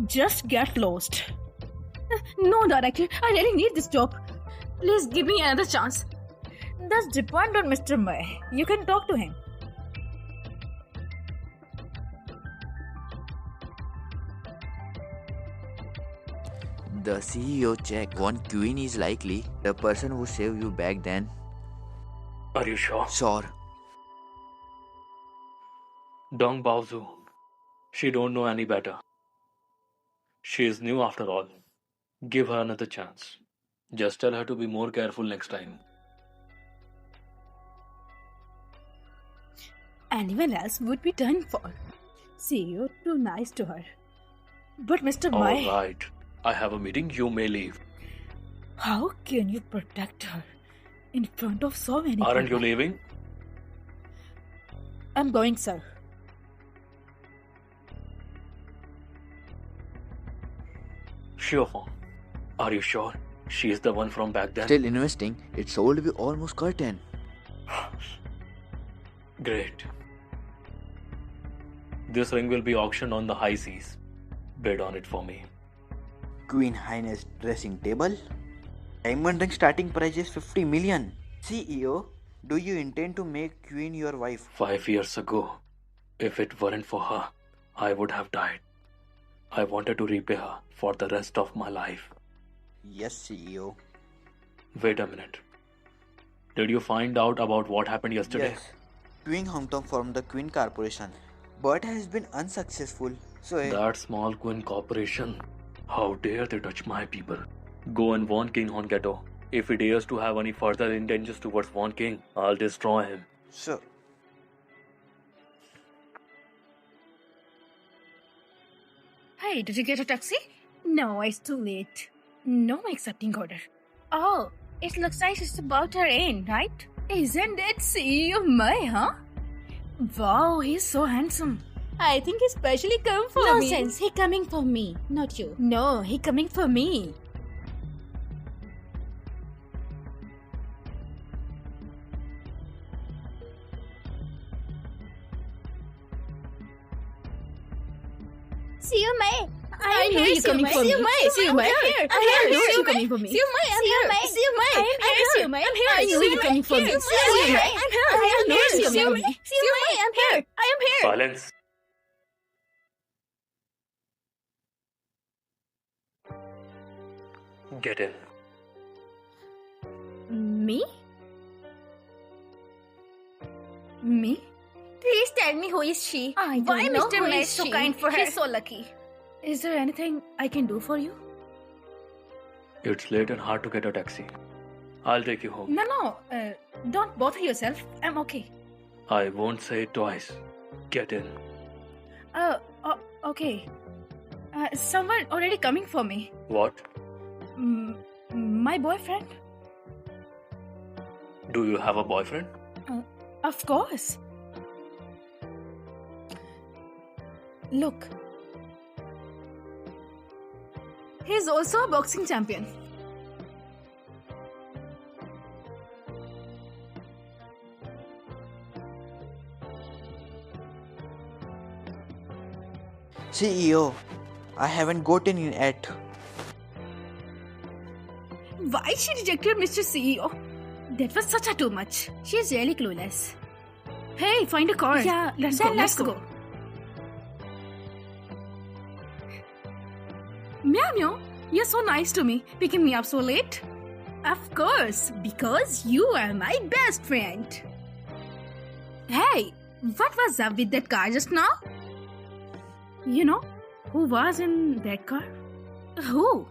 Just get lost. No, director, I really need this job. Please give me another chance. That's depend on Mr. May. You can talk to him. The CEO checked. One queen is likely the person who saved you back then. Are you sure? Sure. Dong Baozu. She don't know any better. She is new after all. Give her another chance. Just tell her to be more careful next time. Anyone else would be done for. See, you're too nice to her. But Mr. May... Alright. I have a meeting. You may leave. How can you protect her in front of so many Aren't you people? leaving? I'm going, sir. Sure. Are you sure? She is the one from back then? Still investing. It sold to be almost curtain. Great. This ring will be auctioned on the high seas. Bid on it for me. Queen Highness dressing table. Diamond ring starting price is 50 million. CEO, do you intend to make Queen your wife? 5 years ago, if it weren't for her, I would have died. I wanted to repay her for the rest of my life. Yes, CEO. Wait a minute. Did you find out about what happened yesterday? Yes. Queen Hongtong formed the Queen Corporation, but has been unsuccessful. So That small Queen Corporation. How dare they touch my people? Go and warn King Hongato. If he dares to have any further intentions towards Won King, I'll destroy him. Sir. Hey, did you get a taxi? No, it's too late. No accepting order. Oh, it looks like it's about to rain, right? Isn't it CEO May, huh? Wow, he's so handsome. I think he specially come for me. Nonsense, he coming for me, not you. No, he coming for me. See you, May. I know you're coming for me. See you, May. I'm here. I know you're coming for me. See you, May. I'm here. See you, May. I'm here. I'm here. I know you're coming for me. See you, May. I'm here. I know you're coming for me. See you, May. I'm here. I am here. Silence. Get in. Me? Me? Please tell me who is she? I don't Why know Mr. who May is is so she. kind for her? She's so lucky. Is there anything I can do for you? It's late and hard to get a taxi. I'll take you home. No. Don't bother yourself. I'm okay. I won't say it twice. Get in. Okay. Someone already coming for me. What? My boyfriend? Do you have a boyfriend? Of course. Look. He's also a boxing champion. CEO, I haven't gotten in yet. Why she rejected Mr. CEO? That was such a too much. She's really clueless. Hey, find a car. Yeah, let's then go. let's Let's go. Meow meow, you're so nice to me, picking me up so late. Of course, because you are my best friend. Hey, what was up with that car just now? You know, who was in that car? Who?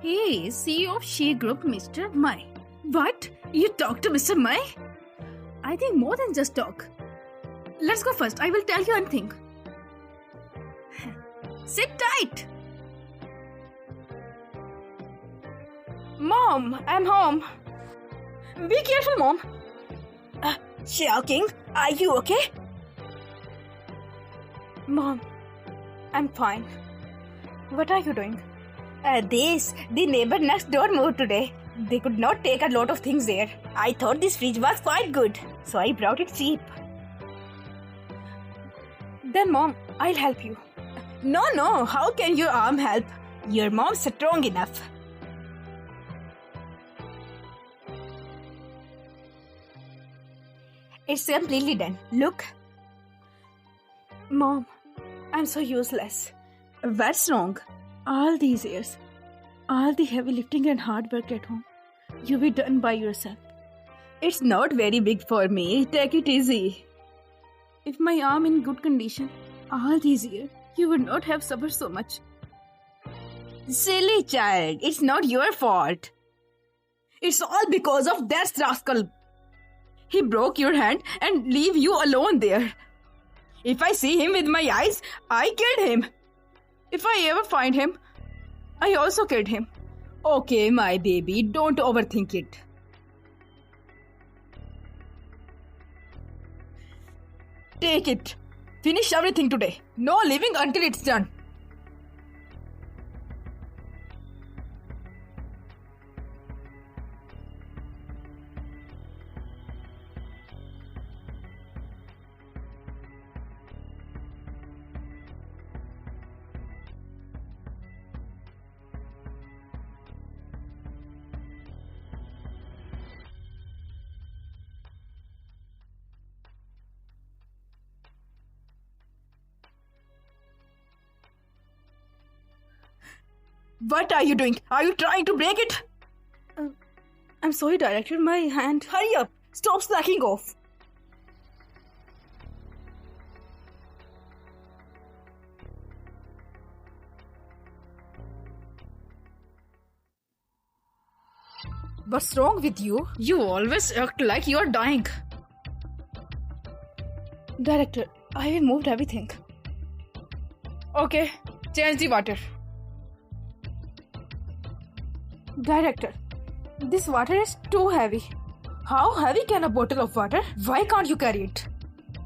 He is CEO of She Group, Mr. May. What? You talk to Mr. May? I think more than just talk. Let's go first. I will tell you anything. Sit tight. Mom, I'm home. Be careful, Mom. Xiao King, are you okay? Mom, I'm fine. What are you doing? The neighbor next door moved today. They could not take a lot of things there. I thought this fridge was quite good, so I brought it cheap. Then Mom, I'll help you. No. How can your arm help? Your mom's strong enough. It's completely done. Look. Mom, I'm so useless. What's wrong? All these years, all the heavy lifting and hard work at home, you be done by yourself. It's not very big for me. Take it easy. If my arm in good condition, all these years, you would not have suffered so much. Silly child, it's not your fault. It's all because of that rascal. He broke your hand and leave you alone there. If I see him with my eyes, I killed him. If I ever find him, I also killed him. Okay, my baby, don't overthink it. Take it. Finish everything today. No leaving until it's done. What are you doing? Are you trying to break it? I'm sorry, Director. My hand. Hurry up. Stop slacking off. What's wrong with you? You always act like you're dying. Director, I have moved everything. Okay, change the water. Director, this water is too heavy. How heavy can a bottle of water? Why can't you carry it?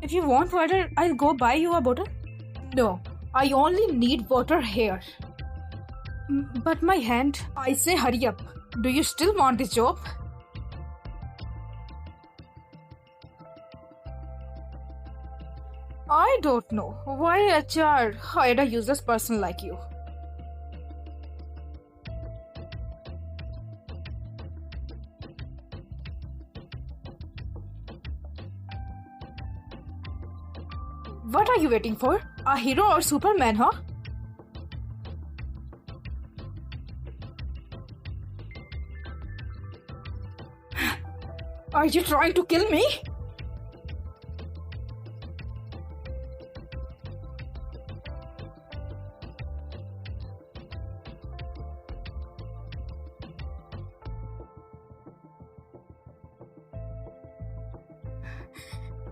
If you want water, I'll go buy you a bottle. No, I only need water here. But my hand. I say hurry up. Do you still want this job? I don't know why HR hired a useless person like you. What are you waiting for? A hero or Superman, huh? Are you trying to kill me?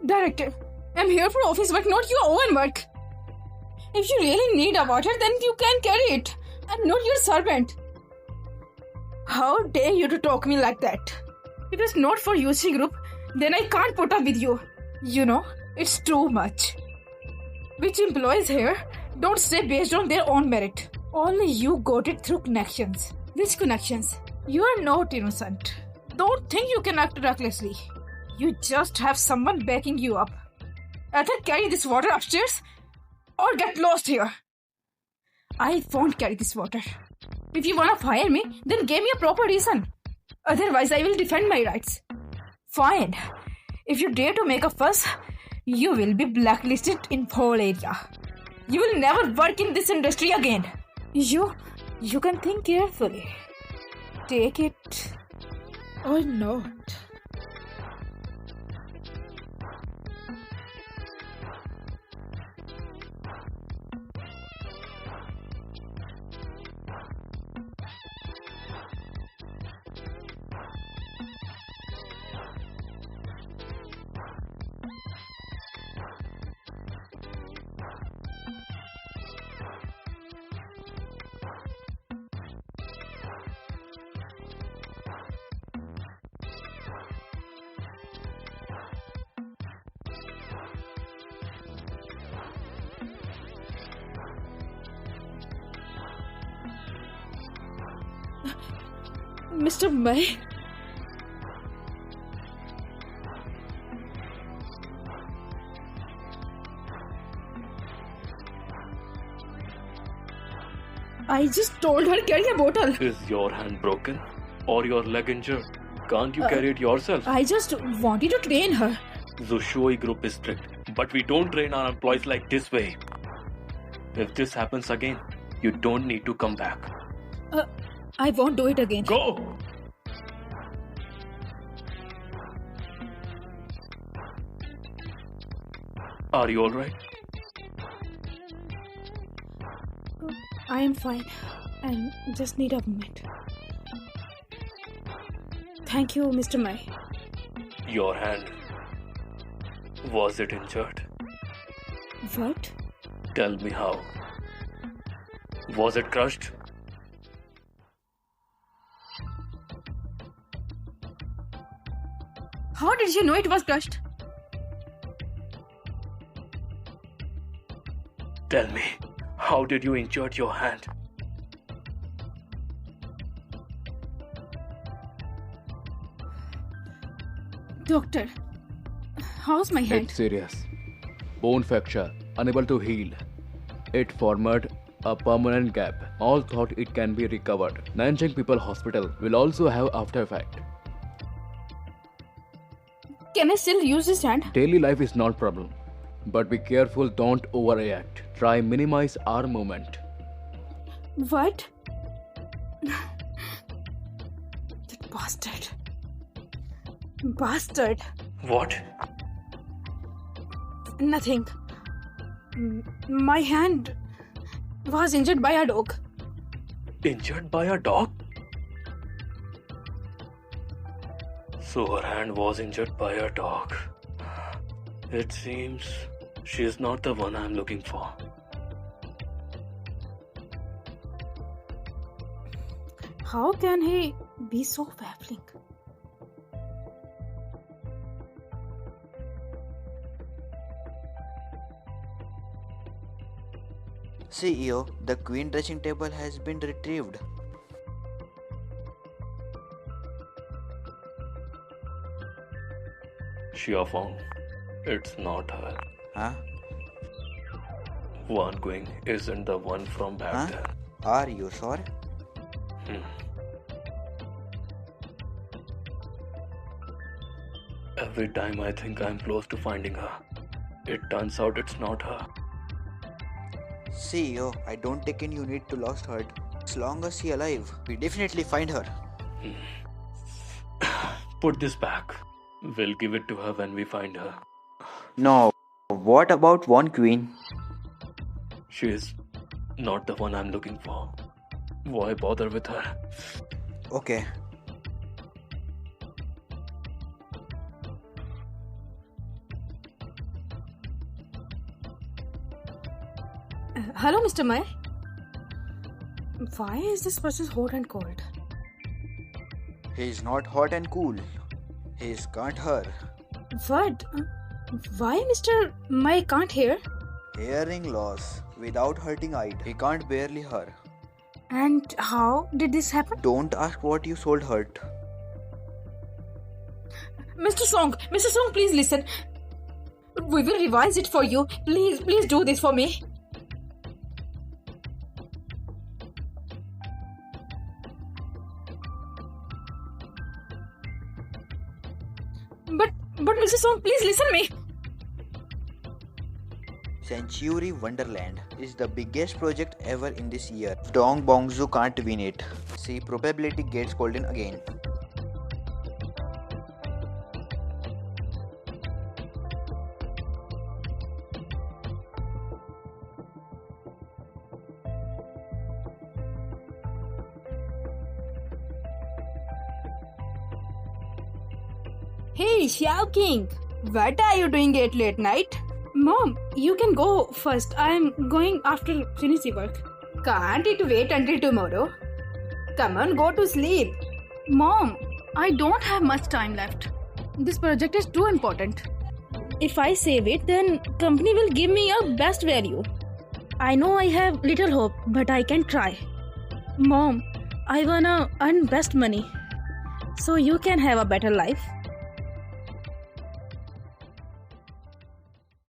Director, I'm here for office work, not your own work. If you really need a water, then you can carry it. I'm not your servant. How dare you to talk me like that? If it's not for UC Group, then I can't put up with you. You know, it's too much. Which employees here don't stay based on their own merit. Only you got it through connections. Which connections? You are not innocent. Don't think you can act recklessly. You just have someone backing you up. Either carry this water upstairs or get lost here. I won't carry this water. If you wanna fire me, then give me a proper reason. Otherwise, I will defend my rights. Fine. If you dare to make a fuss, you will be blacklisted in whole area. You will never work in this industry again. You can think carefully. Take it or not. Mr. May? I just told her carry a bottle. Is your hand broken or your leg injured? Can't you carry it yourself? I just wanted to train her. Zushui Group is strict, but we don't train our employees like this way. If this happens again, you don't need to come back. I won't do it again. Go! Are you alright? I am fine. I just need a moment. Thank you, Mr. Mai. Your hand. Was it injured? What? Tell me how. Was it crushed? How did you know it was crushed? Tell me, how did you injure your hand? Doctor, how's my hand? It's serious. Bone fracture, unable to heal. It formed a permanent gap. All thought it can be recovered. Nanjing People Hospital will also have after effect. Can I still use this hand? Daily life is not problem. But be careful, don't overreact. Try minimize arm movement. What? That bastard. Bastard. What? Nothing. My hand was injured by a dog. Injured by a dog? So her hand was injured by a dog. It seems she is not the one I'm looking for. How can he be so baffling? CEO, the queen dressing table has been retrieved. Xia Fong, it's not her. Huh? Wan Guing isn't the one from back Huh? there. Are you sure? Every time I think I'm close to finding her, it turns out it's not her. CEO, I don't take in you need to lost her. As long as she alive, we definitely find her. Put this back. We'll give it to her when we find her. No. What about one queen? She is not the one I'm looking for. Why bother with her? Okay. Hello, Mr. Mai. Why is this person hot and cold? He's not hot and cool. He's can't her. What? Why Mr. Mai can't hear? Hearing loss without hurting eye. He can't barely her. And how did this happen? Don't ask what you sold hurt. Mr. Song, please listen. We will revise it for you. Please do this for me. But Mr. Song, please listen me. Century Wonderland is the biggest project ever in this year. Dong Bongzu can't win it. See, probability gets golden again. Hey, Xiao King. What are you doing at late night? Mom, you can go first. I'm going after finishing work. Can't it wait until tomorrow? Come on, go to sleep. Mom, I don't have much time left. This project is too important. If I save it, then company will give me a best value. I know I have little hope, but I can try. Mom, I wanna earn best money so you can have a better life.